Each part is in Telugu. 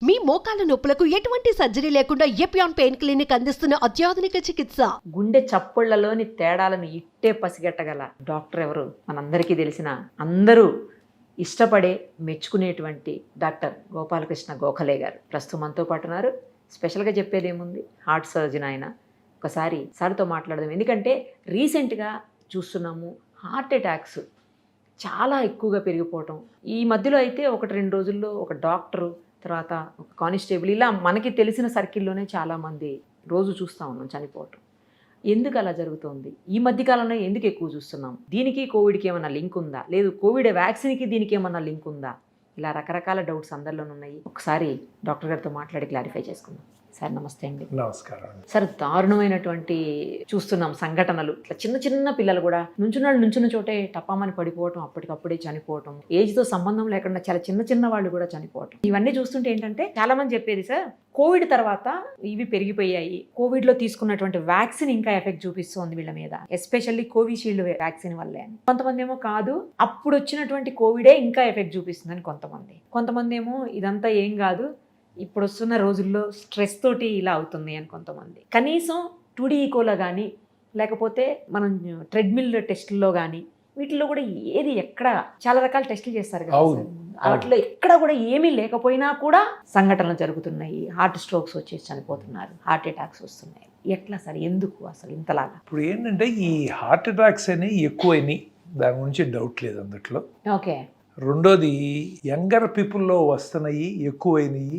మీ మోకాల నొప్పులకు ఎటువంటి సర్జరీ లేకుండా ఎపియాన్ పెయిన్ క్లినిక్ అందిస్తున్న అత్యాధునిక చికిత్స. గుండె చప్పుళ్లలోని తేడాలను ఇట్టే పసిగట్టగల డాక్టర్ ఎవరు? మనందరికీ తెలిసిన, అందరూ ఇష్టపడే, మెచ్చుకునేటువంటి డాక్టర్ గోపాలకృష్ణ గోఖలే గారు ప్రస్తుతం మనతో పాటు ఉన్నారు. స్పెషల్గా చెప్పేది ఏముంది, హార్ట్ సర్జన్ ఆయన. ఒకసారి సార్తో మాట్లాడదాం. ఎందుకంటే రీసెంట్గా చూస్తున్నాము హార్ట్ అటాక్స్ చాలా ఎక్కువగా పెరిగిపోవటం. ఈ మధ్యలో అయితే 1-2 రోజుల్లో ఒక డాక్టరు, తర్వాత ఒక కానిస్టేబుల్, ఇలా మనకి తెలిసిన సర్కిల్లోనే చాలామంది రోజు చూస్తూ ఉన్నాం చనిపోవటం. ఎందుకు అలా జరుగుతుంది? ఈ మధ్యకాలంలో ఎందుకు ఎక్కువ చూస్తున్నాం? దీనికి కోవిడ్కి ఏమన్నా లింక్ ఉందా? లేదు కోవిడ్ వ్యాక్సిన్కి దీనికి ఏమన్నా లింక్ ఉందా? ఇలా రకరకాల డౌట్స్ అందరిలోనూ ఉన్నాయి. ఒకసారి డాక్టర్ గారితో మాట్లాడి క్లారిఫై చేసుకుందాం. సార్ నమస్తే అండి. నమస్కారం. సార్, దారుణమైనటువంటి చూస్తున్నాం సంఘటనలు. ఇట్లా చిన్న చిన్న పిల్లలు కూడా నుంచున్న చోటే టపామని పడిపోవటం, అప్పటికప్పుడే చనిపోవటం, ఏజ్తో సంబంధం లేకుండా చాలా చిన్న చిన్న వాళ్ళు కూడా చనిపోవటం. ఇవన్నీ చూస్తుంటే ఏంటంటే చాలా మంది చెప్పేది, సార్ కోవిడ్ తర్వాత ఇవి పెరిగిపోయాయి, కోవిడ్లో తీసుకున్నటువంటి వ్యాక్సిన్ ఇంకా ఎఫెక్ట్ చూపిస్తుంది వీళ్ళ మీద, ఎస్పెషల్లీ కోవిషీల్డ్ వ్యాక్సిన్ వల్లే అని. కొంతమంది ఏమో కాదు, అప్పుడు వచ్చినటువంటి కోవిడే ఇంకా ఎఫెక్ట్ చూపిస్తుందని కొంతమంది ఏమో ఇదంతా ఏం కాదు, ఇప్పుడు వస్తున్న రోజుల్లో స్ట్రెస్ తోటి ఇలా అవుతుంది అని కొంతమంది. కనీసం 2D ఈకోలో కానీ, లేకపోతే మనం ట్రెడ్మిల్ టెస్టుల్లో కానీ, వీటిల్లో కూడా ఏది ఎక్కడ చాలా రకాల టెస్టులు చేస్తారు కదా, వాటిలో ఎక్కడ కూడా ఏమీ లేకపోయినా కూడా సంఘటనలు జరుగుతున్నాయి. హార్ట్ స్ట్రోక్స్ వచ్చేసి చనిపోతున్నారు, హార్ట్ అటాక్స్ వస్తున్నాయి. ఎట్లా సార్, ఎందుకు అసలు ఇంతలాగా? ఇప్పుడు ఏంటంటే ఈ హార్ట్ అటాక్స్ అని ఎక్కువైనాయి, దాని గురించి డౌట్ లేదు అందుట్లో. ఓకే. రెండోది యంగర్ పీపుల్లో వస్తున్నాయి, ఎక్కువైనాయి,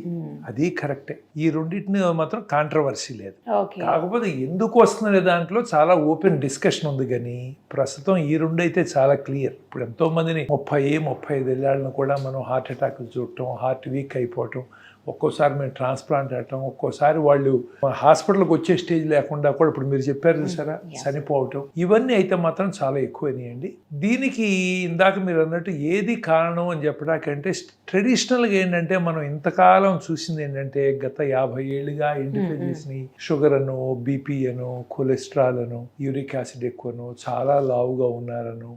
అది కరెక్టే. ఈ రెండింటిని మాత్రం కాంట్రవర్సీ లేదు. కాకపోతే ఎందుకు వస్తున్నది దాంట్లో చాలా ఓపెన్ డిస్కషన్ ఉంది. కానీ ప్రస్తుతం ఈ రెండు అయితే చాలా క్లియర్. ఇప్పుడు ఎంతో మందిని 30-35 ఏళ్ళను కూడా మనం హార్ట్ అటాక్ చూడటం, హార్ట్ వీక్ అయిపోవటం, ఒక్కోసారి మేము ట్రాన్స్ప్లాంట్ అవ్వటం, ఒక్కోసారి వాళ్ళు హాస్పిటల్కి వచ్చే స్టేజ్ లేకుండా కూడా ఇప్పుడు మీరు చెప్పారు చూసారా చనిపోవటం, ఇవన్నీ అయితే మాత్రం చాలా ఎక్కువైనాయండి. దీనికి ఇందాక మీరు అన్నట్టు ఏది కారణం అని చెప్పడానికంటే ట్రెడిషనల్గా ఏంటంటే మనం ఇంతకాలం చూసింది ఏంటంటే గత 50 ఏళ్ళుగా ఐడెంటిఫై చేసిన షుగర్ అను, బీపీ అను, కొలెస్ట్రాల్ అను, యూరిక్ యాసిడ్ ఎక్కువను, చాలా లావుగా ఉన్నారను,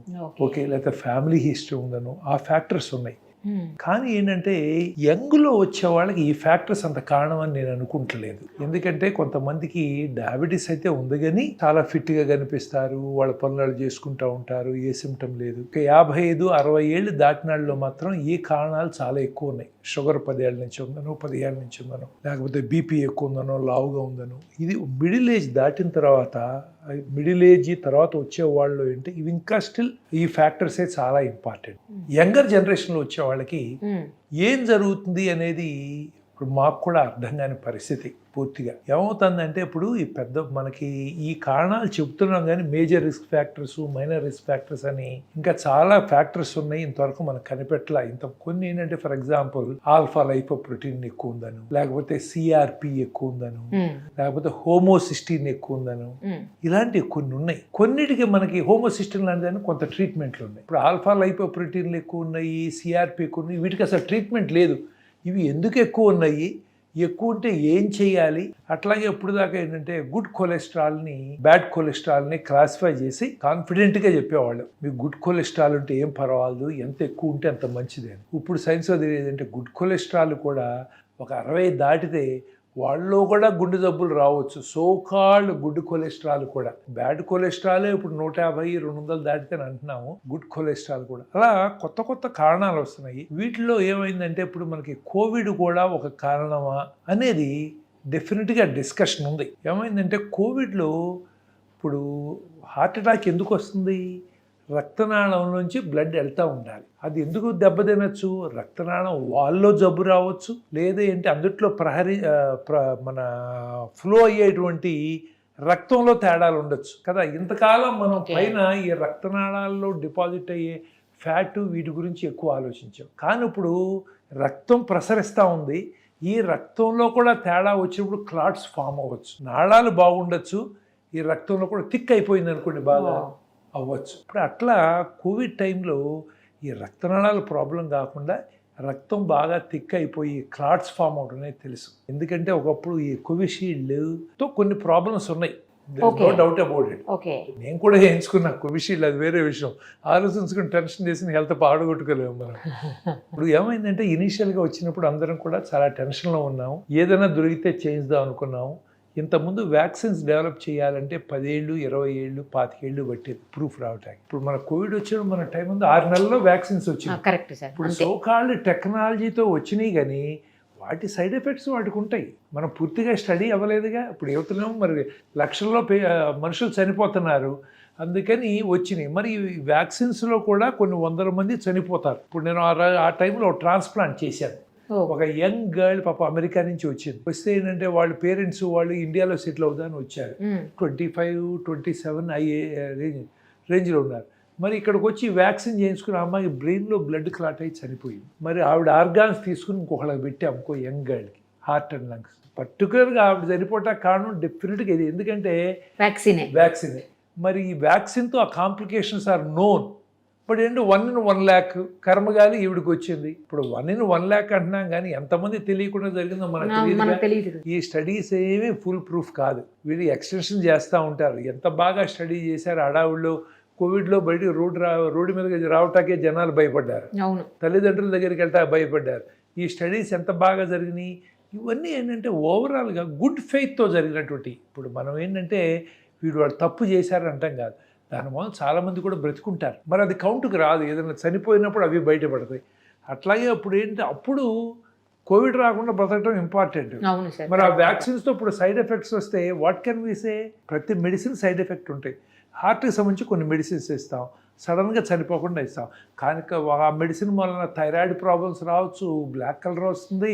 ఓకే, లేకపోతే ఫ్యామిలీ హిస్టరీ ఉందను, ఆ ఫ్యాక్టర్స్ ఉన్నాయి. కానీ ఏంటంటే యంగ్లో వచ్చే వాళ్ళకి ఈ ఫ్యాక్టర్స్ అంత కారణం అని నేను అనుకుంటలేదు. ఎందుకంటే కొంతమందికి డయాబెటీస్ అయితే ఉంది కానీ చాలా ఫిట్గా కనిపిస్తారు, వాళ్ళ పనులు చేసుకుంటూ ఉంటారు, ఏ సిమ్టమ్ లేదు. 55-60 ఏళ్ళు దాటిన వాళ్ళలో మాత్రం ఈ కారణాలు చాలా ఎక్కువ ఉన్నాయి. షుగర్ 10 ఏళ్ళ నుంచి ఉందనో, 10 ఏళ్ళ నుంచి ఉందనో, లేకపోతే బీపీ ఎక్కువ ఉందనో, లావుగా ఉందనో. ఇది మిడిల్ ఏజ్ దాటిన తర్వాత, మిడిల్ ఏజ్ తర్వాత వచ్చే వాళ్ళు ఏంటి, ఇవి ఇంకా స్టిల్ ఈ ఫ్యాక్టర్సే చాలా ఇంపార్టెంట్. యంగర్ జనరేషన్లో వచ్చే వాళ్ళకి ఏం జరుగుతుంది అనేది ఇప్పుడు మాకు కూడా అర్థం కాని పరిస్థితి. పూర్తిగా ఏమవుతుందంటే ఇప్పుడు ఈ మనకి ఈ కారణాలు చెప్తున్నాం కానీ major risk factors, minor risk factors అని ఇంకా చాలా ఫ్యాక్టర్స్ ఉన్నాయి. ఇంతవరకు మనకు కనిపెట్టలా. కొన్ని ఏంటంటే ఫర్ ఎగ్జాంపుల్ ఆల్ఫా లైపోప్రోటీన్ ఎక్కువ ఉందను, లేకపోతే సిఆర్పి ఎక్కువ ఉందను, లేకపోతే హోమోసిస్టిన్ ఎక్కువ ఉందను, ఇలాంటివి కొన్ని ఉన్నాయి. కొన్నిటికి మనకి హోమోసిస్టిన్ లాంటిదని కొంత ట్రీట్మెంట్లు ఉన్నాయి. ఇప్పుడు ఆల్ఫా లైపోప్రోటీన్లు ఎక్కువ ఉన్నాయి, సిఆర్పి ఎక్కువ ఉన్నాయి, వీటికి అసలు ట్రీట్మెంట్ లేదు. ఇవి ఎందుకు ఎక్కువ ఉన్నాయి, ఎక్కువ ఉంటే ఏం చేయాలి? అట్లాగే ఇప్పుడు దాకా ఏంటంటే గుడ్ కొలెస్ట్రాల్ని, బ్యాడ్ కొలెస్ట్రాల్ని క్లాసిఫై చేసి కాన్ఫిడెంట్గా చెప్పేవాళ్ళు, మీకు గుడ్ కొలెస్ట్రాల్ ఉంటే ఏం పర్వాలేదు, ఎంత ఎక్కువ ఉంటే అంత మంచిది అని. ఇప్పుడు సైన్స్లో తెలియదు ఏంటంటే గుడ్ కొలెస్ట్రాల్ కూడా ఒక 60 దాటితే వాళ్ళలో కూడా గుండె జబ్బులు రావచ్చు. సోకాల్డ్ గుడ్ కొలెస్ట్రాల్ కూడా. బ్యాడ్ కొలెస్ట్రాలే ఇప్పుడు 150-200 దాటితే అంటున్నాము, గుడ్ కొలెస్ట్రాల్ కూడా. అలా కొత్త కారణాలు వస్తున్నాయి. వీటిలో ఏమైందంటే ఇప్పుడు మనకి కోవిడ్ కూడా ఒక కారణమా అనేది డెఫినెట్గా డిస్కషన్ ఉంది. ఏమైందంటే కోవిడ్లో ఇప్పుడు హార్ట్ అటాక్ ఎందుకు వస్తుంది? రక్తనాళం నుంచి బ్లడ్ వెళ్తూ ఉండాలి. అది ఎందుకు దెబ్బతినచ్చు? రక్తనాళం వాల్లో జబ్బు రావచ్చు, లేదా ఏంటి అందుట్లో మన ఫ్లో అయ్యేటువంటి రక్తంలో తేడాలు ఉండొచ్చు కదా. ఇంతకాలం మనం పైన ఈ రక్తనాళాల్లో డిపాజిట్ అయ్యే ఫ్యాట్ వీటి గురించి ఎక్కువ ఆలోచించాం. కానీ ఇప్పుడు రక్తం ప్రసరిస్తూ ఉంది, ఈ రక్తంలో కూడా తేడా వచ్చినప్పుడు క్లాట్స్ ఫామ్ అవ్వచ్చు. నాళాలు బాగుండొచ్చు, ఈ రక్తంలో కూడా థిక్ అయిపోయింది అనుకోండి, బాగా అవ్వచ్చు. ఇప్పుడు అట్లా కోవిడ్ టైంలో ఈ రక్తనాళాల ప్రాబ్లం కాకుండా రక్తం బాగా థిక్ అయిపోయి క్లాట్స్ ఫామ్ అవడం అనేది తెలుసు. ఎందుకంటే ఒకప్పుడు ఈ కోవిషీల్డ్తో కొన్ని ప్రాబ్లమ్స్ ఉన్నాయి. No Okay. Doubt about it. Okay. నేను కూడా వేయించుకున్నా కోవిషీల్డ్, అది వేరే విషయం. ఆలోచించుకుని టెన్షన్ చేసి హెల్త్ పాడగొట్టుకోలేము మనం. ఇప్పుడు ఏమైందంటే ఇనీషియల్గా వచ్చినప్పుడు అందరం కూడా చాలా టెన్షన్లో ఉన్నాము, ఏదైనా దొరికితే చేయిద్దాం అనుకున్నాము. ఇంతకుముందు వ్యాక్సిన్స్ డెవలప్ చేయాలంటే 10 ఏళ్ళు 20 ఏళ్ళు 25 ఏళ్ళు పట్టేది ప్రూఫ్ రావటానికి. ఇప్పుడు మన కోవిడ్ వచ్చినప్పుడు మన టైం ఉంది 6 నెలల్లో వ్యాక్సిన్స్ వచ్చినాయి. Correct sir. ఇప్పుడు సోకాల్డ్ టెక్నాలజీతో వచ్చినాయి, కానీ వాటి సైడ్ ఎఫెక్ట్స్ వాటికి ఉంటాయి. మనం పూర్తిగా స్టడీ అవ్వలేదుగా. ఇప్పుడు యువతలో మరి లక్షల్లో మనుషులు చనిపోతున్నారు, అందుకని వచ్చినాయి. మరి ఈ వ్యాక్సిన్స్లో కూడా కొన్ని 100 మంది చనిపోతారు. ఇప్పుడు నేను ఆ టైంలో ట్రాన్స్ప్లాంట్ చేశాను. ఒక యంగ్ గర్ల్ పాప అమెరికా నుంచి వచ్చింది. వస్తే ఏంటంటే వాళ్ళ పేరెంట్స్ వాళ్ళు ఇండియాలో సెటిల్ అవుదామని వచ్చారు. 25, 27 అయ్యే రేంజ్లో ఉన్నారు. మరి ఇక్కడికి వచ్చి వ్యాక్సిన్ చేయించుకుని అమ్మాయి బ్రెయిన్లో బ్లడ్ క్లాట్ అయ్యి చనిపోయింది. మరి ఆవిడ ఆర్గాన్స్ తీసుకుని ఇంకొకళ్ళకి పెట్టాం, ఇంకో యంగ్ గర్ల్కి, హార్ట్ అండ్ లంగ్స్. పర్టికులర్గా ఆవిడ చనిపోవటానికి కారణం డెఫినెట్గా ఇది, ఎందుకంటే వ్యాక్సినే. మరి ఈ వ్యాక్సిన్తో ఆ కాంప్లికేషన్స్ ఆర్ నోన్. బట్ ఏంటో 1 in 1 lakh కర్మగాలి ఈవిడికి వచ్చింది. ఇప్పుడు 1 in 1 lakh అంటున్నాం, కానీ ఎంతమంది తెలియకుండా జరిగిందో మనకు తెలియదు. ఈ స్టడీస్ ఏమీ ఫుల్ ప్రూఫ్ కాదు. వీళ్ళు ఎక్స్టెన్షన్ చేస్తూ ఉంటారు. ఎంత బాగా స్టడీ చేశారు హడావుల్లో. కోవిడ్లో బయట రోడ్డు మీద రావటాకే జనాలు భయపడ్డారు, తల్లిదండ్రుల దగ్గరికి వెళ్తా భయపడ్డారు. ఈ స్టడీస్ ఎంత బాగా జరిగినాయి. ఇవన్నీ ఏంటంటే ఓవరాల్గా గుడ్ ఫెయిత్తో జరిగినటువంటి. ఇప్పుడు మనం ఏంటంటే వాళ్ళు తప్పు చేశారు అంటాం కాదు, దానివల్ల చాలామంది కూడా బ్రతుకుంటారు. మరి అది కౌంటుకు రాదు, ఏదైనా చనిపోయినప్పుడు అవి బయటపడతాయి. అట్లాగే అప్పుడు అప్పుడు కోవిడ్ రాకుండా బ్రతకడం ఇంపార్టెంట్. మరి ఆ వ్యాక్సిన్స్తో ఇప్పుడు సైడ్ ఎఫెక్ట్స్ వస్తే వాట్ కెన్ వి సే? ప్రతి మెడిసిన్ సైడ్ ఎఫెక్ట్ ఉంటాయి. హార్ట్కి సంబంధించి కొన్ని మెడిసిన్స్ ఇస్తాం, సడన్గా చనిపోకుండా ఇస్తాం. కానీ ఆ మెడిసిన్ వలన థైరాయిడ్ ప్రాబ్లమ్స్ రావచ్చు, బ్లాక్ కలర్ వస్తుంది,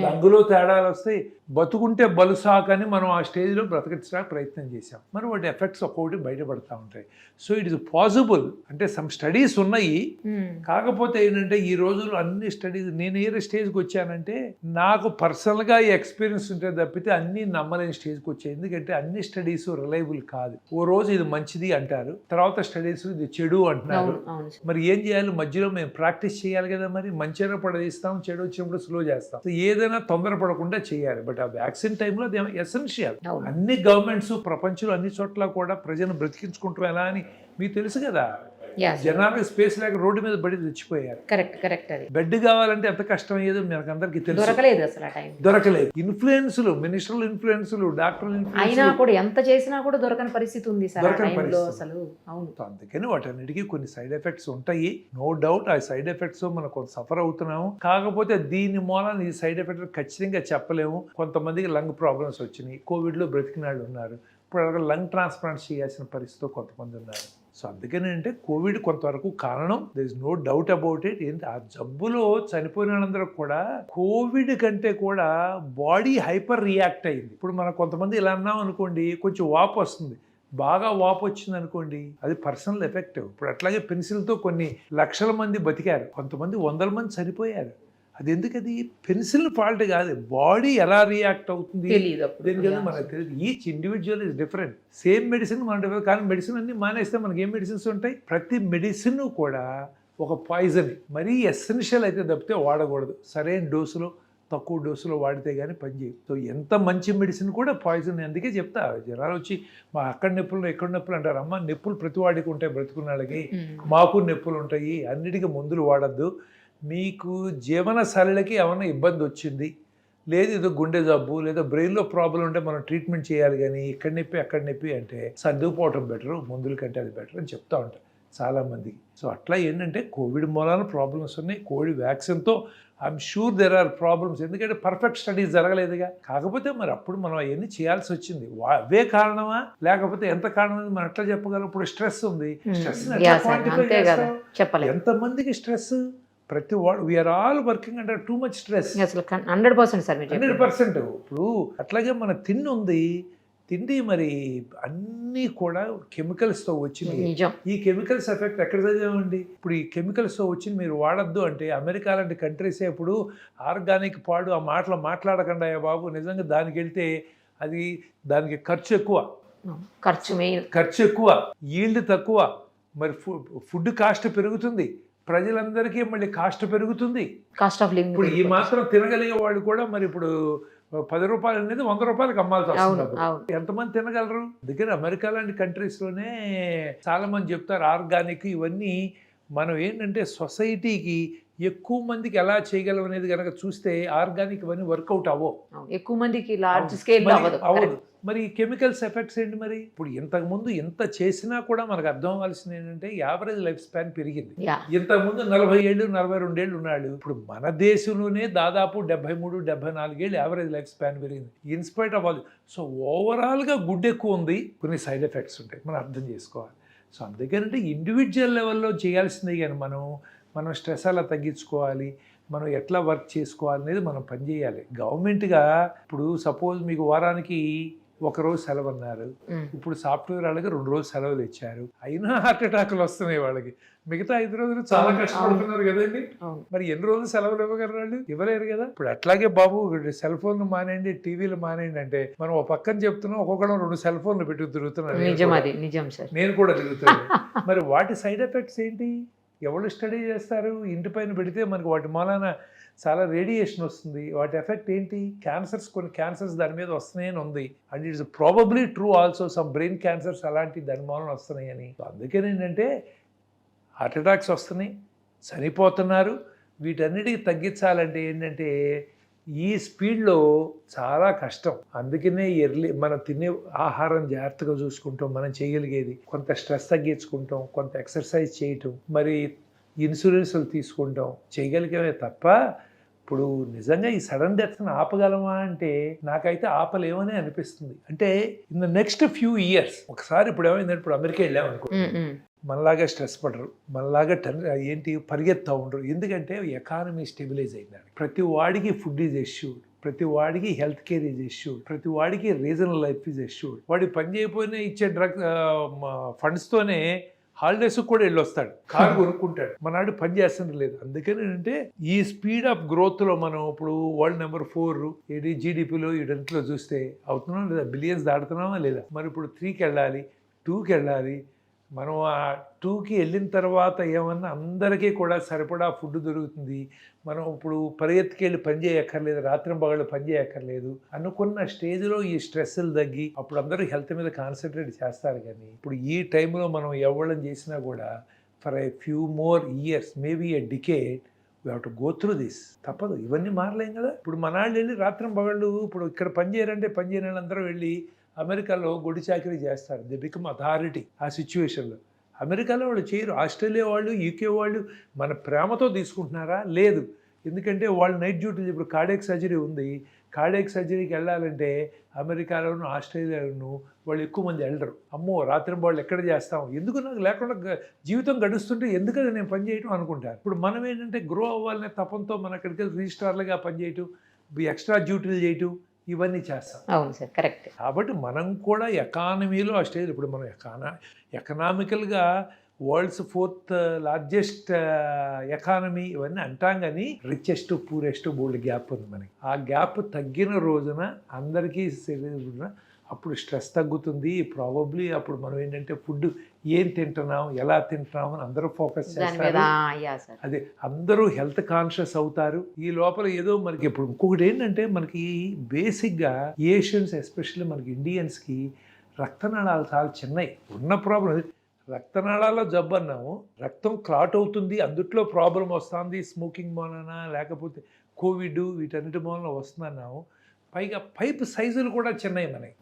లంగులో తేడాలు వస్తాయి. బతుకుంటే బలుసాక్ అని మనం ఆ స్టేజ్లో బ్రతకడానికి ప్రయత్నం చేసాం. మరి వాటి ఎఫెక్ట్స్ ఒక్కొక్కటి బయటపడుతూ ఉంటాయి. So it is possible. అంటే సమ్ స్టడీస్ ఉన్నాయి, కాకపోతే ఏంటంటే ఈ రోజుల్లో అన్ని స్టడీస్, నేను ఏ స్టేజ్కి వచ్చానంటే నాకు పర్సనల్గా ఈ ఎక్స్పీరియన్స్ ఉంటే తప్పితే అన్నీ నమ్మలేని స్టేజ్కి వచ్చాయి. ఎందుకంటే అన్ని స్టడీస్ రిలయబుల్ కాదు. ఓ రోజు ఇది మంచిది అంటారు, తర్వాత స్టడీస్ ఇది చెడు అంటున్నారు. మరి ఏం చేయాలి? మధ్యలో మేము ప్రాక్టీస్ చేయాలి కదా. మరి మంచిగా పడదీస్తాం, చెడు వచ్చినప్పుడు స్లో చేస్తాం. ఏదైనా తొందరపడకుండా చేయాలి. బట్ ఆ వ్యాక్సిన్ టైంలో అది ఎసెన్షియల్. అన్ని గవర్నమెంట్స్ ప్రపంచంలో అన్ని చోట్ల కూడా ప్రజలను బ్రతికించుకుంటాం ఎలా అని మీకు తెలుసు కదా. జనాలకు స్పేస్ లేక రోడ్డు మీద బడి తెచ్చిపోయారు. కరెక్ట్. బెడ్ కావాలంటే ఎంత కష్టం అయ్యేదో మనకు అందరికీ తెలుసు. దొరకలేదు. ఇన్ఫ్లుయెన్సులు, మినిస్టర్ల ఇన్ఫ్లుయెన్సులు, డాక్టర్ల అయినా కూడా ఎంత చేసినా కూడా దొరకని పరిస్థితి ఉంది సార్ అసలు. అవును. అందుకని వాటన్నిటికీ కొన్ని సైడ్ ఎఫెక్ట్స్ ఉంటాయి, నో డౌట్. ఆ సైడ్ ఎఫెక్ట్స్ మనం కొంత సఫర్ అవుతున్నాము. కాకపోతే దీని మూలాన ఈ సైడ్ ఎఫెక్ట్ ఖచ్చితంగా చెప్పలేము. కొంతమందికి లంగ్ ప్రాబ్లమ్స్ వచ్చినాయి, కోవిడ్లో బ్రతికిన వాళ్ళు ఉన్నారు. ఇప్పుడు లంగ్ ట్రాన్స్ప్లాంట్ చేయాల్సిన పరిస్థితితో కొంతమంది ఉన్నారు. సో అందుకని అంటే కోవిడ్ కొంతవరకు కారణం, there is no doubt about it. ఏంటి ఆ జబ్బులో చనిపోయిన వాళ్ళందరూ కూడా కోవిడ్ కంటే కూడా బాడీ హైపర్ రియాక్ట్ అయింది. ఇప్పుడు మనం కొంతమంది ఇలా అన్నాం అనుకోండి, కొంచెం వాపు వస్తుంది, బాగా వాపు వచ్చింది అనుకోండి, అది పర్సనల్ ఎఫెక్ట్. ఇప్పుడు అట్లాగే పెన్సిల్తో కొన్ని లక్షల మంది బతికారు, కొంతమంది 100 మంది చనిపోయారు. అది ఎందుకది? పెన్సిల్ ఫాల్ట్ కాదు, బాడీ ఎలా రియాక్ట్ అవుతుంది దేనికన్నా మనకు తెలియదు. Each individual is different. Same medicine మన డిఫరెంట్, కానీ మెడిసిన్ అన్ని మానేస్తే మనకి ఏం మెడిసిన్స్ ఉంటాయి? ప్రతి మెడిసిన్ కూడా ఒక పాయిజన్. మరీ ఎసెన్షియల్ అయితే తప్పితే వాడకూడదు. సరైన డోసులో, తక్కువ డోసులో వాడితే కానీ పనిచేయదు. సో ఎంత మంచి మెడిసిన్ కూడా పాయిజన్. అందుకే చెప్తా, జనాలు వచ్చి మా అక్కడ నొప్పులు ఎక్కడ నొప్పులు అంటారు. అమ్మ, నొప్పులు ప్రతి వాడికి ఉంటాయి, బ్రతుకున్న వాళ్ళకి. మాకు నొప్పులు ఉంటాయి. అన్నిటికీ మందులు వాడద్దు. మీకు జీవన శైలికి ఏమైనా ఇబ్బంది వచ్చింది, లేదు ఏదో గుండె జబ్బు లేదా బ్రెయిన్లో ప్రాబ్లం ఉంటే మనం ట్రీట్మెంట్ చేయాలి, కానీ ఇక్కడ నొప్పి అక్కడ నొప్పి అంటే సర్దుకుపోవటం బెటరు, మందుల కంటే అది బెటర్ అని చెప్తా ఉంటారు చాలామందికి. సో అట్లా ఏంటంటే కోవిడ్ మూలాన ప్రాబ్లమ్స్ ఉన్నాయి. కోవిడ్ వ్యాక్సిన్తో I'm sure there are problems. ఎందుకంటే పర్ఫెక్ట్ స్టడీస్ జరగలేదుగా. కాకపోతే మరి అప్పుడు మనం అవన్నీ చేయాల్సి వచ్చింది. అవే కారణమా లేకపోతే ఎంత కారణం మనం ఎట్లా చెప్పగలం? ఇప్పుడు స్ట్రెస్ ఉంది, స్ట్రెస్ ఎంతమందికి స్ట్రెస్? ప్రతి వాడు we are all working under too much stress. 100% sir, 100%. ఇప్పుడు అట్లాగే మన తిండి ఉంది, తిండి మరి అన్నీ కూడా కెమికల్స్తో వచ్చినాయి. ఈ కెమికల్స్ ఎఫెక్ట్ ఎక్కడ చదివామండి? ఇప్పుడు ఈ కెమికల్స్తో వచ్చి మీరు వాడద్దు అంటే అమెరికా లాంటి కంట్రీసే ఇప్పుడు ఆర్గానిక్ పాడు ఆ మాటలు మాట్లాడకుండా బాబు, నిజంగా దానికి వెళ్తే అది దానికి ఖర్చు ఎక్కువ, ఖర్చు ఎక్కువ, ఈల్డ్ తక్కువ, మరి ఫుడ్ కాస్ట్ పెరుగుతుంది, ప్రజలందరికీ మళ్ళీ కాస్ట్ పెరుగుతుంది. కాస్ట్ ఆఫ్ లివింగ్ ఇప్పుడు ఈ మాత్రం తినగలిగే వాళ్ళు కూడా మరి ఇప్పుడు 10 రూపాయలు అనేది 100 రూపాయలకి అమ్మాల్సి వస్తుంది. అప్పుడు ఎంతమంది తినగలరు? అందుకని అమెరికా లాంటి కంట్రీస్లోనే చాలా మంది చెప్తారు ఆర్గానిక్ ఇవన్నీ మనం ఏంటంటే సొసైటీకి ఎక్కువ మందికి ఎలా చేయగలం అనేది కనుక చూస్తే ఆర్గానిక్ ఇవన్నీ వర్కౌట్ అవ్వవు, ఎక్కువ మందికి లార్జ్ స్కేల్ అవ్వదు. మరి కెమికల్స్ ఎఫెక్ట్స్ ఏంటి? మరి ఇప్పుడు ఇంతకుముందు ఎంత చేసినా కూడా మనకు అర్థం అవ్వాల్సింది ఏంటంటే యావరేజ్ లైఫ్ స్పాన్ పెరిగింది. ఇంతకుముందు 40 ఏళ్ళు 42 ఏళ్ళు ఉన్నాడు, ఇప్పుడు మన దేశంలోనే దాదాపు 73-74 ఏళ్ళు యావరేజ్ లైఫ్ స్పాన్ పెరిగింది ఇన్స్పైట్ ఆఫ్ ఆల్. సో ఓవరాల్గా గుడ్ ఎక్కువ ఉంది, కొన్ని సైడ్ ఎఫెక్ట్స్ ఉంటాయి, మనం అర్థం చేసుకోవాలి. సో అందుకనంటే ఇండివిజువల్ లెవెల్లో చేయాల్సిందే కానీ మనం స్ట్రెస్ అలా తగ్గించుకోవాలి, మనం ఎట్లా వర్క్ చేసుకోవాలి అనేది మనం పనిచేయాలి. గవర్నమెంట్గా ఇప్పుడు సపోజ్ మీకు వారానికి 1 రోజు సెలవు అన్నారు, ఇప్పుడు సాఫ్ట్వేర్ వాళ్ళకి 2 రోజులు సెలవులు ఇచ్చారు, అయినా హార్ట్ అటాక్లు వస్తున్నాయి వాళ్ళకి. మిగతా 5 రోజులు చాలా కష్టపడుతున్నారు కదండి. మరి ఎన్ని రోజులు సెలవులు ఇవ్వగలరు వాళ్ళు? ఇవ్వలేరు కదా. ఇప్పుడు అట్లాగే బాబు సెల్ ఫోన్లు మానేయండి, టీవీలు మానేయండి అంటే మనం ఒక పక్కన చెప్తున్నాం, ఒక్కొక్కడం 2 సెల్ ఫోన్లు పెట్టి తిరుగుతున్నాను, నేను కూడా తిరుగుతున్నాను. మరి వాటి సైడ్ ఎఫెక్ట్స్ ఏంటి? ఎవరు స్టడీ చేస్తారు? ఇంటి పైన పెడితే మనకి వాటి మూలాన చాలా రేడియేషన్ వస్తుంది. వాటి ఎఫెక్ట్ ఏంటి? క్యాన్సర్స్, కొన్ని క్యాన్సర్స్ దాని మీద వస్తున్నాయని ఉంది. And it's probably true also, some brain cancers అలాంటి దాని మూలన వస్తున్నాయి అని. అందుకని ఏంటంటే హార్ట్ అటాక్స్ వస్తున్నాయి, చనిపోతున్నారు. వీటన్నిటికీ తగ్గించాలంటే ఏంటంటే ఈ స్పీడ్లో చాలా కష్టం. అందుకనే మనం తినే ఆహారం జాగ్రత్తగా చూసుకుంటాం, మనం చేయగలిగేది కొంత స్ట్రెస్ తగ్గించుకుంటాం, కొంత ఎక్సర్సైజ్ చేయటం, మరి ఇన్సూరెన్స్లు తీసుకుంటాం, చేయగలిగేవే తప్ప ఇప్పుడు నిజంగా ఈ సడన్ డెత్ని ఆపగలమా అంటే నాకైతే ఆపలేమని అనిపిస్తుంది. అంటే in the next few years ఒకసారి ఇప్పుడు ఏమైందంటే ఇప్పుడు అమెరికా వెళ్ళామనుకో, మనలాగా స్ట్రెస్ పడరు, మనలాగా ఏంటి పరిగెత్తా ఉండరు. ఎందుకంటే ఎకానమీ స్టెబిలైజ్ అయిందండి. ప్రతి వాడికి ఫుడ్ ఈజ్ ఎష్యూర్డ్, ప్రతి వాడికి హెల్త్ కేర్ ఈజ్ ఎష్యూర్డ్, ప్రతి వాడికి రీజనల్ లైఫ్ ఈజ్ ఎష్యూర్డ్. వాడి పని చేయకపోయినా ఇచ్చే ఫండ్స్తోనే హాలిడేస్ కూడా వెళ్ళొస్తాడు, కారు కొనుక్కుంటాడు. మనాడు పని చేస్తుంది లేదు. అందుకని ఏంటంటే ఈ స్పీడ్ ఆఫ్ గ్రోత్లో మనం ఇప్పుడు వరల్డ్ నెంబర్ 4 ఏది జీడిపిలో వీటంట్లో చూస్తే అవుతున్నాం లేదా? బిలియన్స్ దాడుతున్నామా లేదా? మరి ఇప్పుడు 3కి వెళ్ళాలి, 2కి వెళ్ళాలి. మనం ఆ 2కి వెళ్ళిన తర్వాత ఏమన్నా అందరికీ కూడా సరిపడా ఫుడ్ దొరుకుతుంది. మనం ఇప్పుడు పరిగెత్తుకెళ్ళి పని చేయక్కర్లేదు, రాత్రింపగళ్ళు పని చేయక్కర్లేదు అనుకున్న స్టేజ్లో ఈ స్ట్రెస్లు తగ్గి అప్పుడు అందరూ హెల్త్ మీద కాన్సన్ట్రేట్ చేస్తారు. కానీ ఇప్పుడు ఈ టైంలో మనం ఎవళ్ళని చేసినా కూడా for a few more years, maybe a decade, we have to go through this. తప్పదు, ఇవన్నీ మారలేం కదా. ఇప్పుడు మనాళ్ళు వెళ్ళి రాత్రింపగళ్ళు ఇప్పుడు ఇక్కడ పని చేయరంటే పని చేయని వాళ్ళందరూ వెళ్ళి అమెరికాలో గొడి చాకరీ చేస్తారు. దే బికమ్ అథారిటీ ఆ సిచ్యువేషన్లో. అమెరికాలో వాళ్ళు చేయరు. ఆస్ట్రేలియా వాళ్ళు, యూకే వాళ్ళు మన ప్రేమతో తీసుకుంటున్నారా? లేదు. ఎందుకంటే వాళ్ళు నైట్ డ్యూటీలు, ఇప్పుడు కార్డియాక్ సర్జరీ ఉంది, కార్డియాక్ సర్జరీకి వెళ్ళాలంటే అమెరికాలోను ఆస్ట్రేలియాలోను వాళ్ళు ఎక్కువ మంది వెళ్ళరు. అమ్మో రాత్రి వాళ్ళు ఎక్కడ చేస్తాం, ఎందుకు నాకు లేకుండా జీవితం గడుస్తుంటే ఎందుకని నేను పని చేయటం అనుకుంటారు. ఇప్పుడు మనం ఏంటంటే గ్రో అవ్వాలనే తపంతో మన అక్కడికి వెళ్ళి రిజిస్ట్రార్లుగా పనిచేయటం, ఎక్స్ట్రా డ్యూటీలు చేయటం, ఇవన్నీ చేస్తాం. అవును సార్, కరెక్ట్. కాబట్టి మనం కూడా ఎకానమీలో ఆ స్టేజ్, ఇప్పుడు మనం ఎకనామికల్గా వరల్డ్స్ 4th లార్జెస్ట్ ఎకానమీ ఇవన్నీ అంటాం, కానీ రిచెస్ట్ పూరెస్ట్ బోల్డ్ గ్యాప్ ఉంది మనకి. ఆ గ్యాప్ తగ్గిన రోజున అందరికీ అప్పుడు స్ట్రెస్ తగ్గుతుంది. ప్రాబబ్లీ అప్పుడు మనం ఏంటంటే ఫుడ్ ఏం తింటున్నాం, ఎలా తింటున్నాం అని అందరూ ఫోకస్ చేస్తారు. అదే అందరూ హెల్త్ కాన్షియస్ అవుతారు. ఈ లోపల ఏదో మనకి ఇప్పుడు ఇంకొకటి ఏంటంటే మనకి బేసిక్గా ఏషియన్స్, ఎస్పెషల్లీ మనకి ఇండియన్స్కి రక్తనాళాలు చాలా చిన్నవి. ఉన్న ప్రాబ్లం రక్తనాళాల్లో జబ్బు అన్నాము, రక్తం క్లాట్ అవుతుంది, అందుట్లో ప్రాబ్లం వస్తుంది, స్మోకింగ్ మూలన లేకపోతే కోవిడ్ వీటన్నిటి మూలన వస్తుందన్నాము. పైగా పైప్ సైజులు కూడా చిన్నవి మనకి.